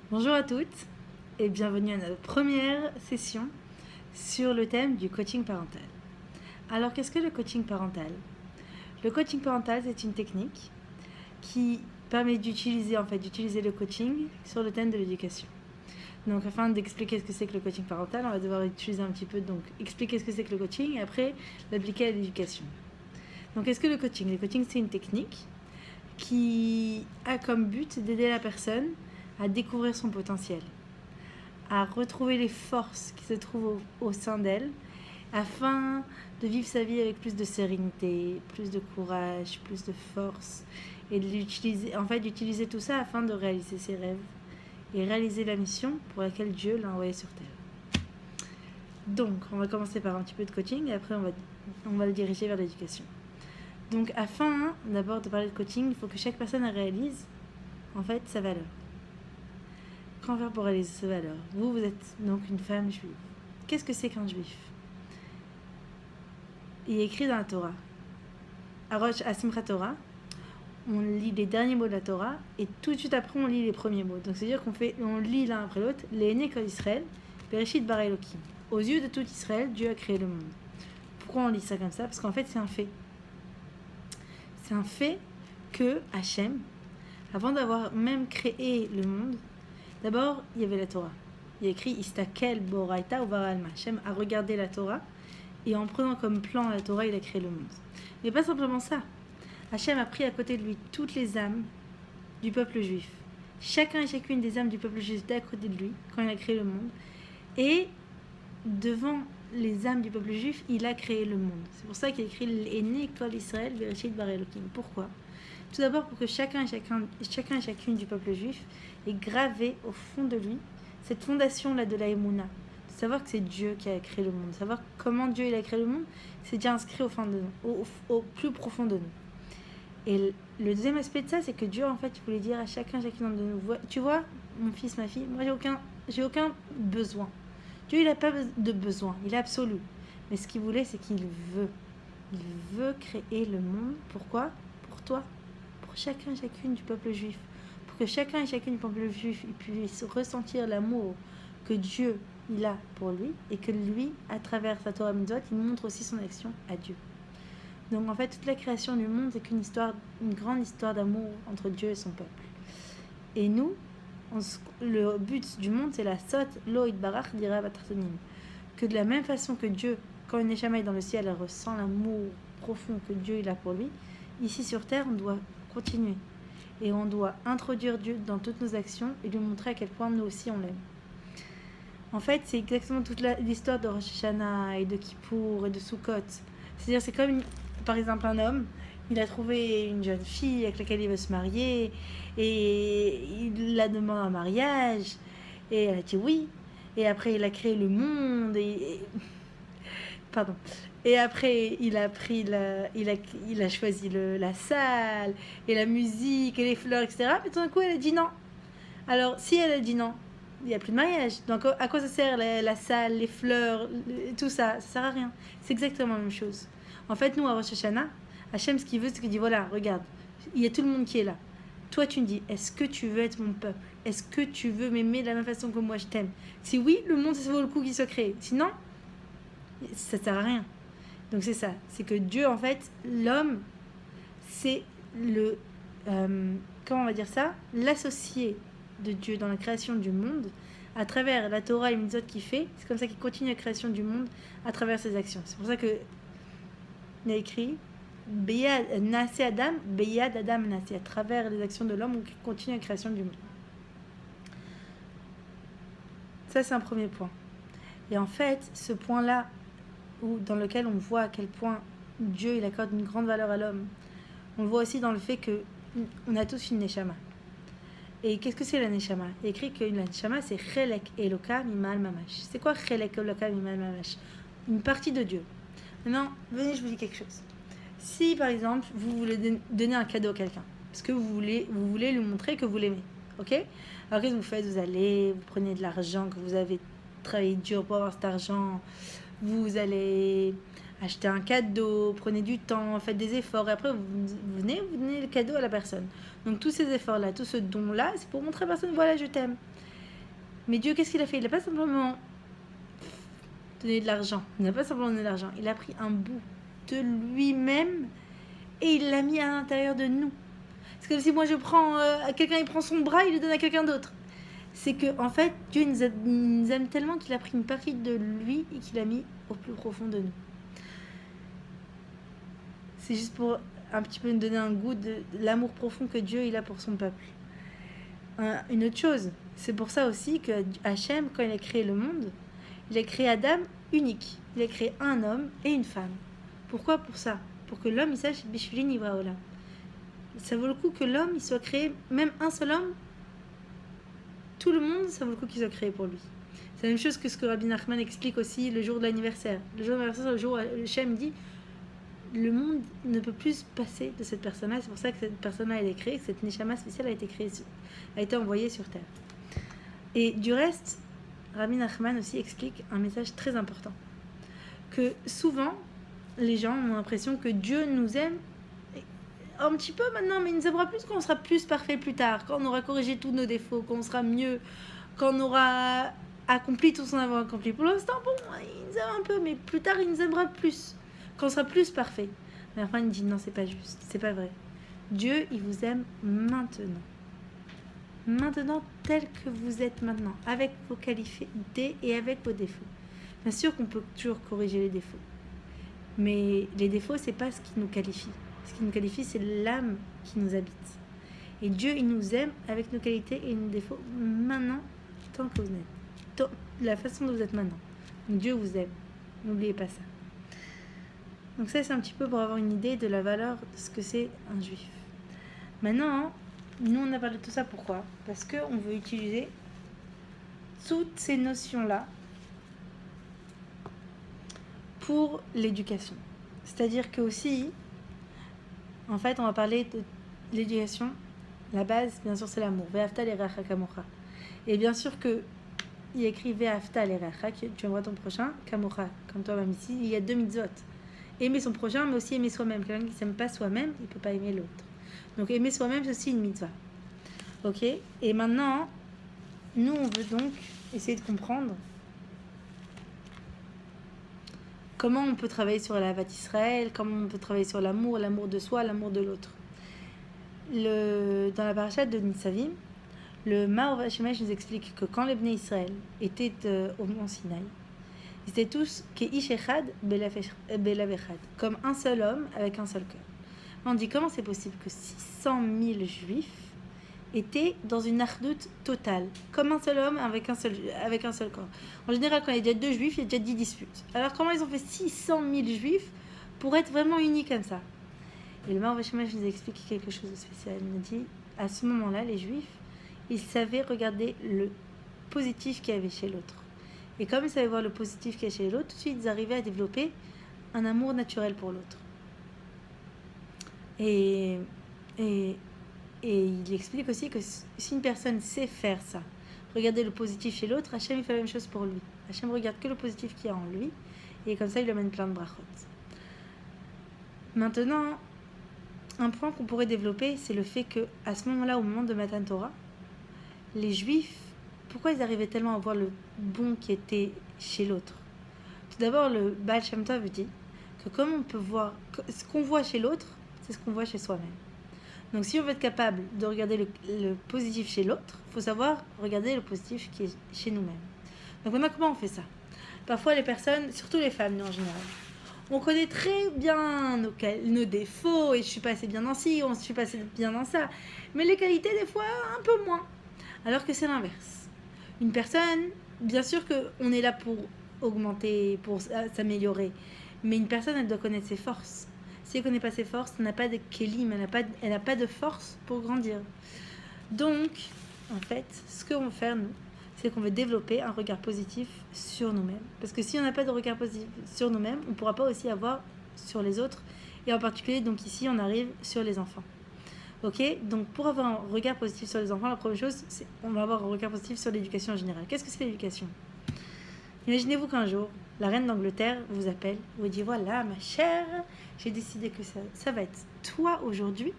Bonjour à toutes et bienvenue à notre première session sur le thème du coaching parental. Alors qu'est-ce que le coaching parental? Le coaching parental, c'est une technique qui permet d'utiliser le coaching sur le thème de l'éducation. Donc afin d'expliquer ce que c'est que le coaching parental, on va devoir utiliser un petit peu, donc expliquer ce que c'est que le coaching et après l'appliquer à l'éducation. Donc qu'est-ce que le coaching? Le coaching, c'est une technique qui a comme but d'aider la personne à découvrir son potentiel, à retrouver les forces qui se trouvent au sein d'elle, afin de vivre sa vie avec plus de sérénité, plus de courage, plus de force, et d'utiliser tout ça afin de réaliser ses rêves et réaliser la mission pour laquelle Dieu l'a envoyé sur terre. Donc, on va commencer par un petit peu de coaching et après on va le diriger vers l'éducation. Donc, afin d'abord de parler de coaching, il faut que chaque personne réalise en fait sa valeur. Comment faire pour réaliser sa valeur? Vous êtes donc une femme juive. Qu'est-ce que c'est qu'un juif? Il est écrit dans la Torah. À Simchat Torah, on lit les derniers mots de la Torah et tout de suite après on lit les premiers mots. Donc c'est-à-dire on lit l'un après l'autre. L'Ené Kol Israël, Bereshit Bara Elokim. Aux yeux de tout Israël, Dieu a créé le monde. Pourquoi on lit ça comme ça? Parce qu'en fait c'est un fait. C'est un fait que Hachem, avant d'avoir même créé le monde, d'abord il y avait la Torah. Il y a écrit Istakel Boraita Uvara Alma. Hachem a regardé la Torah et en prenant comme plan la Torah, il a créé le monde. Mais pas simplement ça. Hachem a pris à côté de lui toutes les âmes du peuple juif. Chacun et chacune des âmes du peuple juif était à côté de lui quand il a créé le monde. Et devant les âmes du peuple juif, il a créé le monde. C'est pour ça qu'il a écrit l'Ené Kol Israël Bereshit Bara Elokim. Pourquoi? Tout d'abord pour que chacun et chacune du peuple juif ait gravé au fond de lui cette fondation-là de la Emouna. De savoir que c'est Dieu qui a créé le monde. De savoir comment Dieu il a créé le monde, c'est déjà inscrit au plus profond de nous. Et le deuxième aspect de ça, c'est que Dieu, en fait, il voulait dire à chacun et chacune de nous, tu vois, mon fils, ma fille, moi, j'ai aucun besoin. Dieu, il n'a pas de besoin, il est absolu. Mais ce qu'il voulait, c'est qu'il veut. Il veut créer le monde. Pourquoi? Pour toi, pour chacun et chacune du peuple juif. Pour que chacun et chacune du peuple juif il puisse ressentir l'amour que Dieu il a pour lui et que lui, à travers sa Torah Mitzvot, il montre aussi son action à Dieu. Donc en fait, toute la création du monde, c'est une grande histoire d'amour entre Dieu et son peuple. Et nous, le but du monde, c'est la sot lo itbarach dira batartonim. Que de la même façon que Dieu, quand une neshama est dans le ciel, elle ressent l'amour profond que Dieu il a pour lui, ici sur terre, on doit continuer. Et on doit introduire Dieu dans toutes nos actions et lui montrer à quel point nous aussi on l'aime. En fait, c'est exactement toute l'histoire de Rosh Hashanah et de Kippour et de Sukkot. C'est-à-dire, c'est comme, par exemple, un homme, il a trouvé une jeune fille avec laquelle il veut se marier et il la demande en mariage et elle a dit oui. Et après, il a créé le monde pardon. Et après, il a choisi la salle et la musique et les fleurs, etc. Mais tout d'un coup, elle a dit non. Alors, si elle a dit non, il n'y a plus de mariage. Donc, à quoi ça sert la salle, les fleurs, tout ça? Ça sert à rien. C'est exactement la même chose. En fait, nous, à Rosh Hashanah, Hachem, ce qu'il veut, c'est qu'il dit voilà, regarde, il y a tout le monde qui est là. Toi, tu me dis, est-ce que tu veux être mon peuple? Est-ce que tu veux m'aimer de la même façon que moi je t'aime? Si oui, le monde, ça vaut le coup qu'il soit créé. Sinon, ça sert à rien. Donc, c'est ça. C'est que Dieu, en fait, l'homme, c'est comment on va dire ça? L'associé de Dieu dans la création du monde à travers la Torah et les mitzvot qu'il fait. C'est comme ça qu'il continue la création du monde à travers ses actions. C'est pour ça que il a écrit Nase Adam, Beyad Adam Nase, à travers les actions de l'homme, on continue la création du monde. Ça, c'est un premier point. Et en fait, ce point-là, dans lequel on voit à quel point Dieu il accorde une grande valeur à l'homme, on le voit aussi dans le fait qu'on a tous une neshama. Et qu'est-ce que c'est la neshama? Il est écrit que la neshama, c'est Chelek Eloka Mimal Mamash. C'est quoi Chelek Eloka Mimal Mamash? Une partie de Dieu. Maintenant, venez, je vous dis quelque chose. Si, par exemple, vous voulez donner un cadeau à quelqu'un, parce que vous voulez lui montrer que vous l'aimez, ok? Alors, qu'est-ce que vous faites? Vous prenez de l'argent que vous avez travaillé dur pour avoir cet argent, vous allez acheter un cadeau, prenez du temps, faites des efforts, et après, vous donnez le cadeau à la personne. Donc, tous ces efforts-là, tout ce don-là, c'est pour montrer à la personne, voilà, je t'aime. Mais Dieu, qu'est-ce qu'il a fait? Il n'a pas simplement donné de l'argent. Il n'a pas simplement donné de l'argent. Il a pris un bout de lui-même et il l'a mis à l'intérieur de nous. C'est comme si moi je prends... quelqu'un il prend son bras, il le donne à quelqu'un d'autre. C'est que en fait, Dieu nous aime tellement qu'il a pris une partie de lui et qu'il l'a mis au plus profond de nous. C'est juste pour un petit peu nous donner un goût de l'amour profond que Dieu il a pour son peuple. Une autre chose, c'est pour ça aussi que Hachem, quand il a créé le monde, il a créé Adam unique. Il a créé un homme et une femme. Pourquoi? Pour ça. Pour que l'homme il sache Bishvili Nivra Olam. Ça vaut le coup que l'homme il soit créé, même un seul homme, tout le monde, ça vaut le coup qu'il soit créé pour lui. C'est la même chose que ce que Rabbi Nachman explique aussi le jour de l'anniversaire. Le jour de l'anniversaire, c'est le jour où Hachem dit le monde ne peut plus passer de cette personne-là. C'est pour ça que cette personne-là elle est créée, que cette Neshama spéciale a été créée, a été envoyée sur Terre. Et du reste, Rabbi Nachman aussi explique un message très important. Que souvent, les gens ont l'impression que Dieu nous aime un petit peu maintenant, mais il nous aimera plus quand on sera plus parfait plus tard, quand on aura corrigé tous nos défauts, quand on sera mieux, quand on aura accompli tout ce qu'on avait accompli. Pour l'instant, bon, il nous aime un peu, mais plus tard, il nous aimera plus, quand on sera plus parfait. Mais après, il dit non, c'est pas juste, c'est pas vrai. Dieu, il vous aime maintenant. Maintenant, tel que vous êtes maintenant, avec vos qualités et avec vos défauts. Bien sûr qu'on peut toujours corriger les défauts, mais les défauts, c'est pas ce qui nous qualifie. Ce qui nous qualifie, c'est l'âme qui nous habite. Et Dieu, il nous aime avec nos qualités et nos défauts maintenant, tant que vous êtes. La façon dont vous êtes maintenant. Donc Dieu vous aime. N'oubliez pas ça. Donc ça, c'est un petit peu pour avoir une idée de la valeur de ce que c'est un juif. Maintenant, nous, on a parlé de tout ça. Pourquoi? Parce qu'on veut utiliser toutes ces notions-là pour l'éducation. C'est-à-dire que aussi... En fait, on va parler de l'éducation. La base, bien sûr, c'est l'amour. Ve'afta l'erecha kamocha. Et bien sûr que il écrit Ve'afta l'erecha, tu aimeras ton prochain, kamocha, comme toi-même ici. Il y a 2 mitzvot. Aimer son prochain, mais aussi aimer soi-même. Quelqu'un qui ne s'aime pas soi-même, il ne peut pas aimer l'autre. Donc aimer soi-même, c'est aussi une mitzvah. Ok? Et maintenant, nous, on veut donc essayer de comprendre comment on peut travailler sur la Havat Israël, comment on peut travailler sur l'amour, l'amour de soi, l'amour de l'autre. Dans la parasha de Nitzavim, le Ma'or Shemesh nous explique que quand les Bnei Israël étaient au mont Sinaï, ils étaient tous Keish Echad Belav Echad, comme un seul homme avec un seul cœur. On dit comment c'est possible que 600 000 juifs étaient dans une achdout totale, comme un seul homme avec un seul corps. En général, quand il y a déjà 2 juifs, il y a déjà 10 disputes. Alors comment ils ont fait 600 000 juifs pour être vraiment unis comme ça? Et le Ma'or Shemesh nous explique quelque chose de spécial. Il nous dit, à ce moment-là, les juifs, ils savaient regarder le positif qu'il y avait chez l'autre. Et comme ils savaient voir le positif qu'il y a chez l'autre, tout de suite, ils arrivaient à développer un amour naturel pour l'autre. Et il explique aussi que si une personne sait faire ça, regarder le positif chez l'autre, Hachem il fait la même chose pour lui. Hachem regarde que le positif qu'il y a en lui, et comme ça il lui amène plein de brachot. Maintenant, un point qu'on pourrait développer, c'est le fait que à ce moment-là, au moment de Matan Torah, les Juifs, pourquoi ils arrivaient tellement à voir le bon qui était chez l'autre? Tout d'abord, le Baal Shem Tov dit que comme on peut voir, ce qu'on voit chez l'autre, c'est ce qu'on voit chez soi-même. Donc si on veut être capable de regarder le positif chez l'autre, il faut savoir regarder le positif qui est chez nous-mêmes. Donc maintenant, comment on fait ça? Parfois les personnes, surtout les femmes, nous en général, on connaît très bien nos défauts, et je suis pas assez bien dans ci, je suis pas assez bien dans ça, mais les qualités des fois un peu moins. Alors que c'est l'inverse. Une personne, bien sûr qu'on est là pour augmenter, pour s'améliorer, mais une personne, elle doit connaître ses forces. Si elle ne connaît pas ses forces, elle n'a pas de kelim, elle n'a pas de force pour grandir. Donc, en fait, ce qu'on veut faire, nous, c'est qu'on veut développer un regard positif sur nous-mêmes. Parce que si on n'a pas de regard positif sur nous-mêmes, on ne pourra pas aussi avoir sur les autres. Et en particulier, donc ici, on arrive sur les enfants. Ok? Donc, pour avoir un regard positif sur les enfants, la première chose, c'est qu'on va avoir un regard positif sur l'éducation en général. Qu'est-ce que c'est l'éducation? Imaginez-vous qu'un jour, la reine d'Angleterre vous appelle, vous dit voilà ma chère, j'ai décidé que ça va être toi aujourd'hui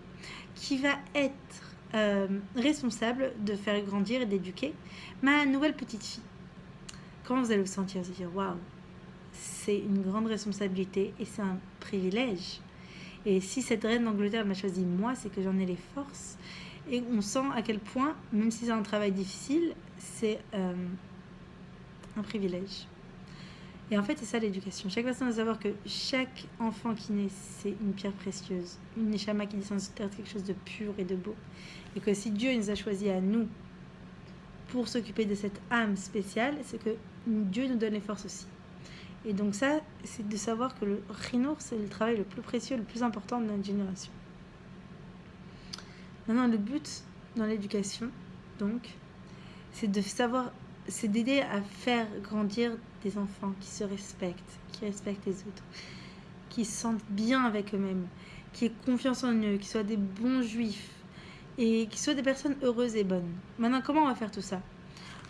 qui va être responsable de faire grandir et d'éduquer ma nouvelle petite fille. Comment vous allez vous sentir? Vous dire, waouh, c'est une grande responsabilité et c'est un privilège. Et si cette reine d'Angleterre m'a choisi moi, c'est que j'en ai les forces. Et on sent à quel point, même si c'est un travail difficile, c'est un privilège. Et en fait, c'est ça l'éducation. Chaque personne doit savoir que chaque enfant qui naît, c'est une pierre précieuse. Une neshama qui descend sur terre, quelque chose de pur et de beau. Et que si Dieu nous a choisis à nous pour s'occuper de cette âme spéciale, c'est que Dieu nous donne les forces aussi. Et donc ça, c'est de savoir que le chinour, c'est le travail le plus précieux, le plus important de notre génération. Maintenant, le but dans l'éducation, donc, c'est de savoir, c'est d'aider à faire grandir des enfants qui se respectent, qui respectent les autres, qui se sentent bien avec eux-mêmes, qui aient confiance en eux, qui soient des bons juifs et qui soient des personnes heureuses et bonnes. Maintenant, comment on va faire tout ça?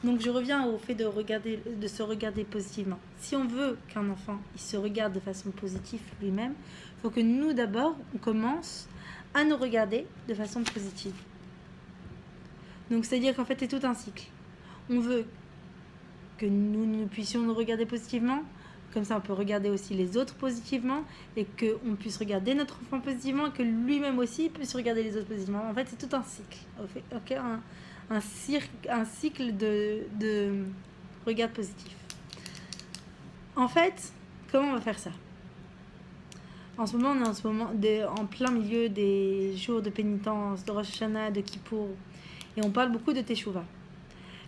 Donc je reviens au fait de se regarder positivement. Si on veut qu'un enfant il se regarde de façon positive lui-même, il faut que nous d'abord on commence à nous regarder de façon positive. Donc c'est-à-dire qu'en fait c'est tout un cycle. On veut que nous puissions nous regarder positivement, comme ça on peut regarder aussi les autres positivement et qu'on puisse regarder notre enfant positivement et que lui-même aussi puisse regarder les autres positivement. En fait c'est tout un cycle. Okay, un cycle de regard positif. En fait, comment on va faire ça? En ce moment, on est en plein milieu des jours de pénitence, de Rosh Hashanah, de Kippour, et on parle beaucoup de Teshuvah.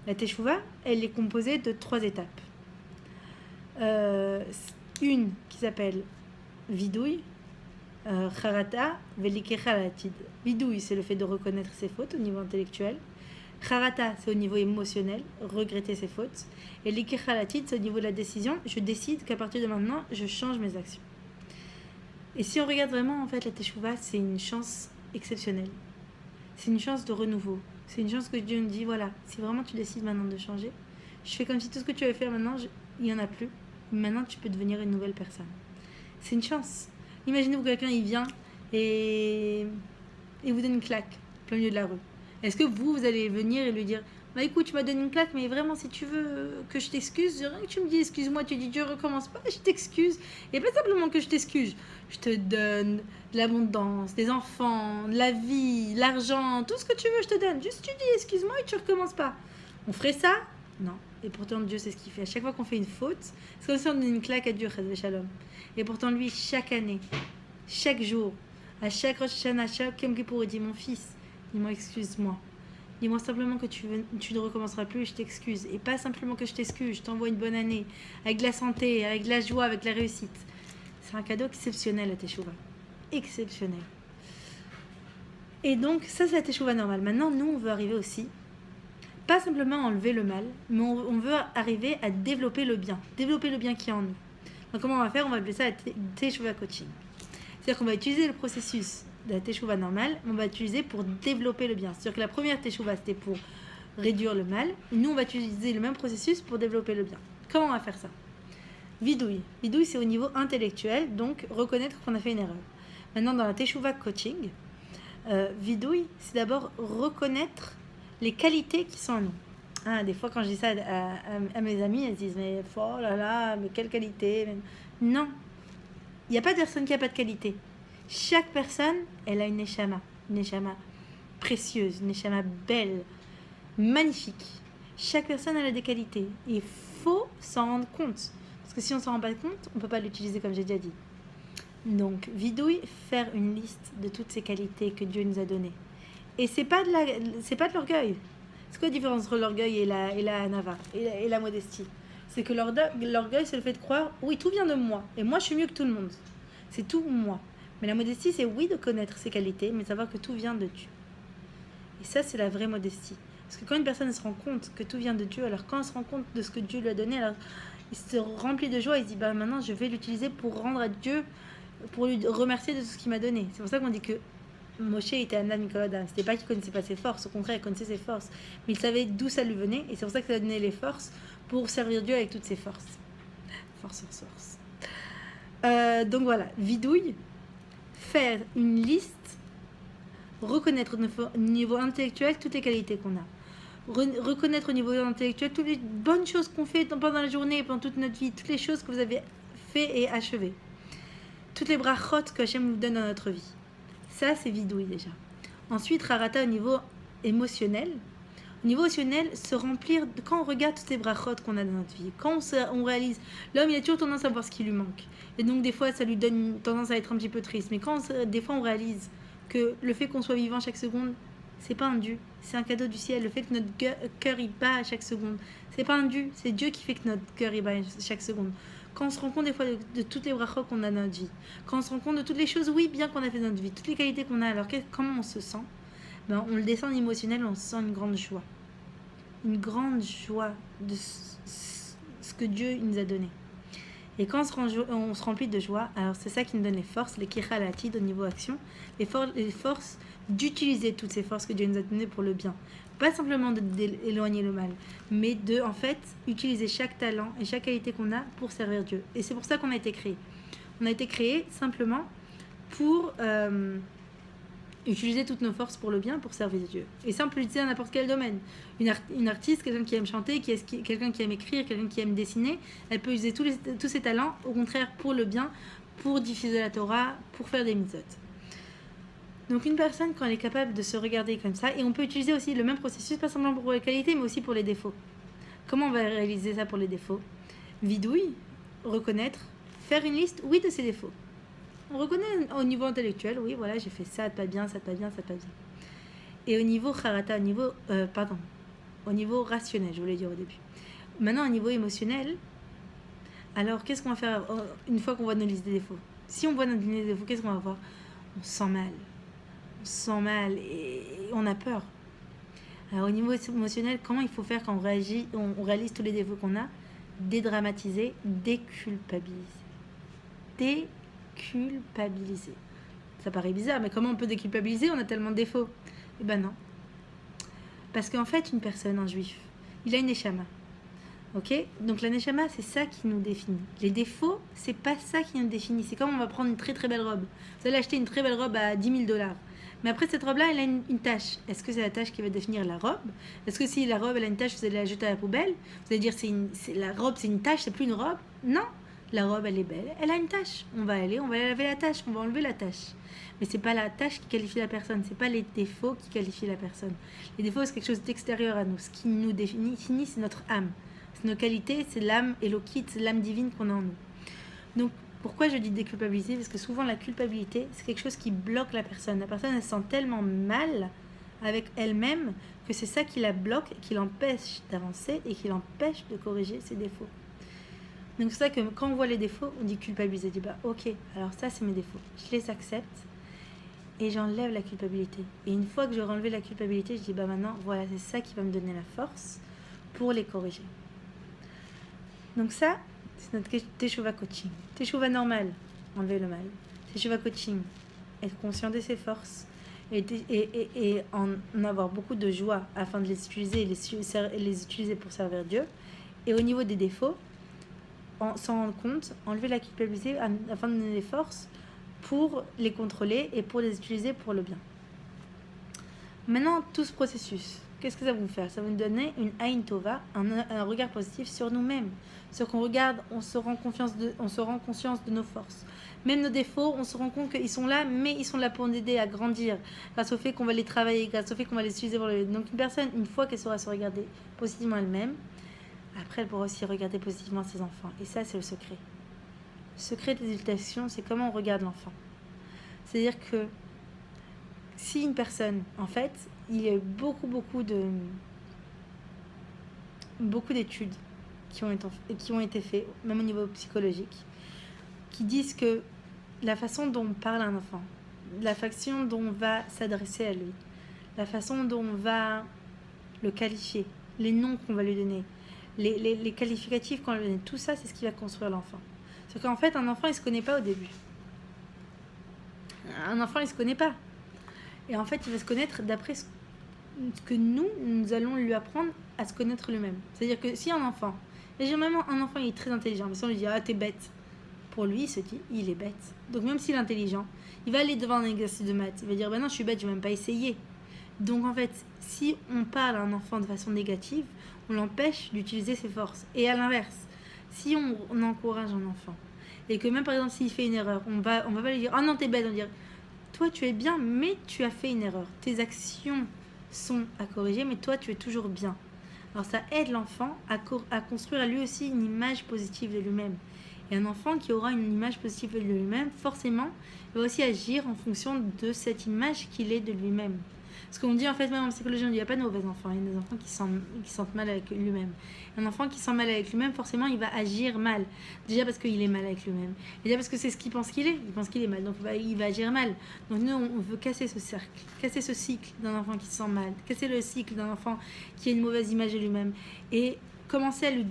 La Teshuvah, elle est composée de 3 étapes. Une qui s'appelle Vidouille, Charata, Velikecha Latid. Vidouille, c'est le fait de reconnaître ses fautes au niveau intellectuel. Charata, c'est au niveau émotionnel, regretter ses fautes. Et l'Ikecha Latid, c'est au niveau de la décision. Je décide qu'à partir de maintenant, je change mes actions. Et si on regarde vraiment, en fait, la Teshuvah, c'est une chance exceptionnelle. C'est une chance de renouveau. C'est une chance que Dieu nous dit, voilà, si vraiment tu décides maintenant de changer, je fais comme si tout ce que tu avais fait maintenant, il n'y en a plus. Maintenant, tu peux devenir une nouvelle personne. C'est une chance. Imaginez-vous quelqu'un, il vient et vous donne une claque au plein milieu de la rue. Est-ce que vous allez venir et lui dire, bah écoute, tu m'as donné une claque, mais vraiment, si tu veux que je t'excuse, rien que tu me dis excuse-moi, tu dis Dieu recommence pas, je t'excuse. Et pas simplement que je t'excuse, je te donne de l'abondance, des enfants, de la vie, l'argent, tout ce que tu veux, je te donne. Juste tu dis excuse-moi et tu recommences pas. On ferait ça? Non. Et pourtant, Dieu, c'est ce qu'il fait. À chaque fois qu'on fait une faute, c'est comme si on donne une claque à Dieu, Chazvé Shalom. Et pourtant, lui, chaque année, chaque jour, à chaque Rosh Hashanah, à chaque Yom Kippour, il dit mon fils, dis-moi excuse-moi. Dis-moi simplement que tu ne recommenceras plus et je t'excuse. Et pas simplement que je t'excuse, je t'envoie une bonne année, avec de la santé, avec de la joie, avec de la réussite. C'est un cadeau exceptionnel à Teshuvah. Exceptionnel. Et donc, ça, c'est la Teshuvah normale. Maintenant, nous, on veut arriver aussi, pas simplement à enlever le mal, mais on veut arriver à développer le bien qui est en nous. Donc, comment on va faire? On va appeler ça la Teshuvah coaching. C'est-à-dire qu'on va utiliser le processus de la Teshuvah normale, on va utiliser pour développer le bien. C'est-à-dire que la première Teshuvah, c'était pour réduire le mal. Nous, on va utiliser le même processus pour développer le bien. Comment on va faire ça? Vidouille. Vidouille, c'est au niveau intellectuel, donc reconnaître qu'on a fait une erreur. Maintenant, dans la Teshuvah coaching, vidouille, c'est d'abord reconnaître les qualités qui sont en nous. Des fois, quand je dis ça à mes amis, elles disent mais oh là là, mais quelle qualité? Non, il n'y a pas de personne qui n'a pas de qualité. Chaque personne, elle a une neshama précieuse, une neshama belle, magnifique. Chaque personne, elle a des qualités. Et il faut s'en rendre compte. Parce que si on ne s'en rend pas compte, on ne peut pas l'utiliser comme j'ai déjà dit. Donc, vidouille, faire une liste de toutes ces qualités que Dieu nous a données. Et c'est pas de l'orgueil. C'est quoi la différence entre l'orgueil et la hanava, et la modestie? C'est que l'orgueil, c'est le fait de croire, oui, tout vient de moi. Et moi, je suis mieux que tout le monde. C'est tout moi. Mais la modestie, c'est oui de connaître ses qualités, mais de savoir que tout vient de Dieu. Et ça, c'est la vraie modestie. Parce que quand une personne se rend compte que tout vient de Dieu, alors quand elle se rend compte de ce que Dieu lui a donné, alors il se remplit de joie, il se dit, bah maintenant, je vais l'utiliser pour rendre à Dieu, pour lui remercier de tout ce qu'il m'a donné. C'est pour ça qu'on dit que Moshe était un âme Adam. C'était pas qu'il connaissait pas ses forces, au contraire, il connaissait ses forces. Mais il savait d'où ça lui venait, et c'est pour ça que ça lui a donné les forces pour servir Dieu avec toutes ses forces. Force. Donc voilà, vidouille, faire une liste reconnaître au niveau intellectuel toutes les qualités qu'on a. Reconnaître au niveau intellectuel toutes les bonnes choses qu'on fait pendant la journée et pendant toute notre vie, toutes les choses que vous avez fait et achevées. Toutes les brachot que Hachem nous donne dans notre vie. Ça, c'est vidouille déjà. Ensuite, rarata au niveau émotionnel. Au niveau émotionnel, se remplir, quand on regarde toutes les brachot qu'on a dans notre vie, quand on réalise, l'homme il a toujours tendance à voir ce qui lui manque. Et donc des fois, ça lui donne une tendance à être un petit peu triste. Mais quand des fois on réalise que le fait qu'on soit vivant chaque seconde, c'est pas un dû, c'est un cadeau du ciel. Le fait que notre cœur il bat à chaque seconde, c'est pas un dû, c'est Dieu qui fait que notre cœur il bat à chaque seconde. Quand on se rend compte des fois de toutes les brachot qu'on a dans notre vie, quand on se rend compte de toutes les choses, oui, bien qu'on a fait dans notre vie, toutes les qualités qu'on a, alors comment on se sent, ben, on le descend émotionnel, on sent une grande joie de ce que Dieu nous a donné. Et quand on se remplit de joie, alors c'est ça qui nous donne les forces, les kichalatid au niveau action, les forces d'utiliser toutes ces forces que Dieu nous a données pour le bien. Pas simplement d'éloigner le mal, mais de en fait utiliser chaque talent et chaque qualité qu'on a pour servir Dieu. Et c'est pour ça qu'on a été créé. On a été créé simplement pour utiliser toutes nos forces pour le bien, pour servir Dieu. Et ça, on peut l'utiliser dans n'importe quel domaine. Une artiste, quelqu'un qui aime chanter, quelqu'un qui aime écrire, quelqu'un qui aime dessiner, elle peut utiliser tous ses talents, au contraire, pour le bien, pour diffuser la Torah, pour faire des mitzvot. Donc une personne, quand elle est capable de se regarder comme ça, et on peut utiliser aussi le même processus, pas seulement pour les qualités, mais aussi pour les défauts. Comment on va réaliser ça pour les défauts? Vidouille, reconnaître, faire une liste, oui, de ses défauts. On reconnaît au niveau intellectuel, oui, voilà, j'ai fait ça, pas bien, ça, pas bien, ça, pas bien. Et au niveau charata, au niveau rationnel, je voulais dire au début. Maintenant, au niveau émotionnel, alors qu'est-ce qu'on va faire une fois qu'on voit nos listes des défauts? Si on voit notre liste des défauts, qu'est-ce qu'on va voir? On se sent mal et on a peur. Alors au niveau émotionnel, comment il faut faire quand on réalise tous les défauts qu'on a? Dédramatiser, déculpabiliser. Déculpabiliser. Ça paraît bizarre, mais comment on peut déculpabiliser? On a tellement de défauts. Eh ben non. Parce qu'en fait, une personne, un juif, il a une neshama. Ok? Donc la neshama, c'est ça qui nous définit. Les défauts, c'est pas ça qui nous définit. C'est comme on va prendre une très très belle robe. Vous allez acheter une très belle robe à 10 000 $. Mais après, cette robe-là, elle a une tache. Est-ce que c'est la tache qui va définir la robe? Est-ce que si la robe, elle a une tache, vous allez la jeter à la poubelle? Vous allez dire, la robe, c'est une tache, c'est plus une robe? Non. La robe, elle est belle, elle a une tache. On va laver la tache, on va enlever la tache. Mais c'est pas la tache qui qualifie la personne, c'est pas les défauts qui qualifient la personne. Les défauts, c'est quelque chose d'extérieur à nous. Ce qui nous définit, c'est notre âme. C'est nos qualités, c'est l'âme élokite, c'est l'âme divine qu'on a en nous. Donc, pourquoi je dis déculpabiliser? Parce que souvent, la culpabilité, c'est quelque chose qui bloque la personne. La personne, elle se sent tellement mal avec elle-même que c'est ça qui la bloque, qui l'empêche d'avancer et qui l'empêche de corriger ses défauts. Donc c'est ça que quand on voit les défauts, on dit culpabiliser. On dit bah ok, alors ça c'est mes défauts. Je les accepte et j'enlève la culpabilité. Et une fois que j'aurai enlevé la culpabilité, je dis bah maintenant voilà, c'est ça qui va me donner la force pour les corriger. Donc ça, c'est notre teshuva coaching. Teshuva normal, enlever le mal. Teshuva coaching, être conscient de ses forces et en avoir beaucoup de joie afin de les utiliser et les utiliser pour servir Dieu. Et au niveau des défauts, s'en rendre compte, enlever la culpabilité afin de donner les forces pour les contrôler et pour les utiliser pour le bien. Maintenant, tout ce processus, qu'est-ce que ça va vous faire? Ça va nous donner une Aïn Tova, un regard positif sur nous-mêmes. Ce qu'on regarde, on se rend conscience de nos forces. Même nos défauts, on se rend compte qu'ils sont là, mais ils sont là pour nous aider à grandir, grâce au fait qu'on va les travailler, grâce au fait qu'on va les utiliser pour le bien. Donc une personne, une fois qu'elle saura se regarder positivement elle-même, après, elle pourra aussi regarder positivement ses enfants. Et ça, c'est le secret. Le secret de l'éducation, c'est comment on regarde l'enfant. C'est-à-dire que si une personne, en fait, il y a eu beaucoup d'études qui ont été faites, même au niveau psychologique, qui disent que la façon dont on parle à un enfant, la façon dont on va s'adresser à lui, la façon dont on va le qualifier, les noms qu'on va lui donner, les qualificatifs qu'on va lui donner, tout ça, c'est ce qui va construire l'enfant. C'est qu'en fait, un enfant, il ne se connaît pas au début. Un enfant, il ne se connaît pas. Et en fait, il va se connaître d'après ce que nous allons lui apprendre à se connaître lui-même. C'est-à-dire que si un enfant, et généralement un enfant il est très intelligent, mais si on lui dit « Ah, t'es bête », pour lui, il se dit, il est bête. Donc même s'il est intelligent, il va aller devant un exercice de maths. Il va dire, ben non, je suis bête, je vais même pas essayer. Donc en fait, si on parle à un enfant de façon négative, on l'empêche d'utiliser ses forces. Et à l'inverse, si on encourage un enfant, et que même par exemple s'il fait une erreur, on va pas lui dire, oh non, t'es bête, on va dire, toi tu es bien, mais tu as fait une erreur. Tes actions sont à corriger, mais toi tu es toujours bien. Alors ça aide l'enfant à construire à lui aussi une image positive de lui-même. Et un enfant qui aura une image positive de lui-même, forcément, il va aussi agir en fonction de cette image qu'il est de lui-même. Parce qu'on dit en fait, même en psychologie, on dit il n'y a pas de mauvais enfants, il y a des enfants qui sentent mal avec lui-même. Un enfant qui sent mal avec lui-même, forcément, il va agir mal. Déjà parce qu'il est mal avec lui-même. Déjà parce que c'est ce qu'il pense qu'il est. Il pense qu'il est mal, donc il va agir mal. Donc nous, on veut casser ce cercle, casser ce cycle d'un enfant qui se sent mal, casser le cycle d'un enfant qui a une mauvaise image de lui-même. Et commencer à lui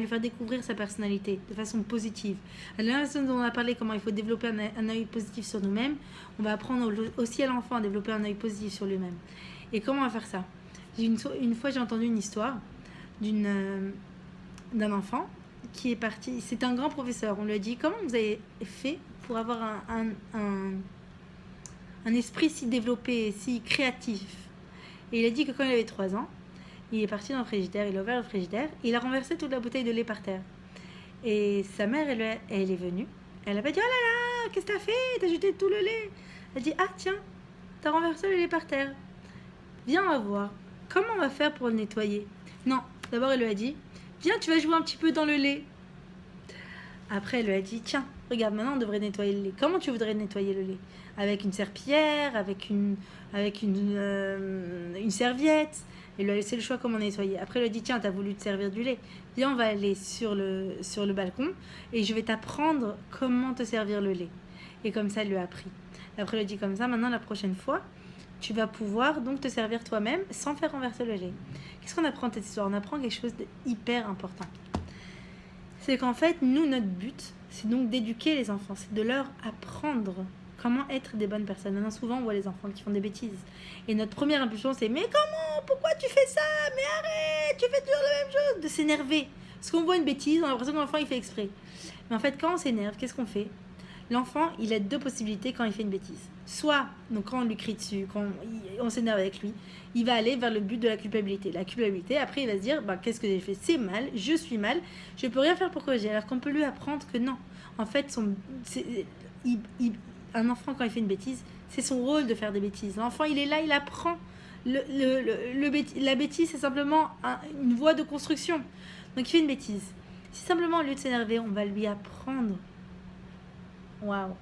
faire découvrir sa personnalité de façon positive. À la façon dont on a parlé comment il faut développer un œil positif sur nous-mêmes, on va apprendre aussi à l'enfant à développer un œil positif sur lui-même. Et comment on va faire ça? Une fois, j'ai entendu une histoire d'un enfant qui est parti. C'est un grand professeur. On lui a dit, comment vous avez fait pour avoir un esprit si développé, si créatif? Et il a dit que quand il avait 3 ans, il est parti dans le frigidaire, il a ouvert le frigidaire, et il a renversé toute la bouteille de lait par terre. Et sa mère, elle est venue. Elle a pas dit, oh là là, qu'est-ce que t'as fait? T'as jeté tout le lait. Elle a dit, ah tiens, t'as renversé le lait par terre. Viens, on va voir. Comment on va faire pour le nettoyer? Non, d'abord elle lui a dit, viens, tu vas jouer un petit peu dans le lait. Après, elle lui a dit, tiens, regarde, maintenant on devrait nettoyer le lait. Comment tu voudrais nettoyer le lait? Avec une serpillière, avec une serviette. Elle lui a laissé le choix comment nettoyer. Après, elle lui a dit, tiens, t'as voulu te servir du lait. Viens, on va aller sur le balcon et je vais t'apprendre comment te servir le lait. Et comme ça, elle lui a appris. Après, elle lui a dit comme ça, maintenant, la prochaine fois, tu vas pouvoir donc te servir toi-même sans faire renverser le lait. Qu'est-ce qu'on apprend de cette histoire? On apprend quelque chose d'hyper important. C'est qu'en fait, nous, notre but, c'est donc d'éduquer les enfants. C'est de leur apprendre comment être des bonnes personnes. Maintenant, souvent, on voit les enfants qui font des bêtises. Et notre première impulsion, c'est « Mais comment? Pourquoi tu fais ça? Mais arrête! Tu fais toujours la même chose !» De s'énerver. Parce qu'on voit une bêtise, on a l'impression que l'enfant, il fait exprès. Mais en fait, quand on s'énerve, qu'est-ce qu'on fait? L'enfant, il a 2 possibilités quand il fait une bêtise. Soit, donc quand on lui crie dessus, quand on s'énerve avec lui, il va aller vers le but de la culpabilité. La culpabilité, après, il va se dire « Qu'est-ce que j'ai fait? C'est mal, je suis mal, je peux rien faire pour corriger. » Alors qu'on peut lui apprendre que non. En fait, un enfant, quand il fait une bêtise, c'est son rôle de faire des bêtises. L'enfant, il est là, il apprend. La bêtise, c'est simplement une voie de construction. Donc, il fait une bêtise. Si simplement, au lieu de s'énerver, on va lui apprendre. Waouh!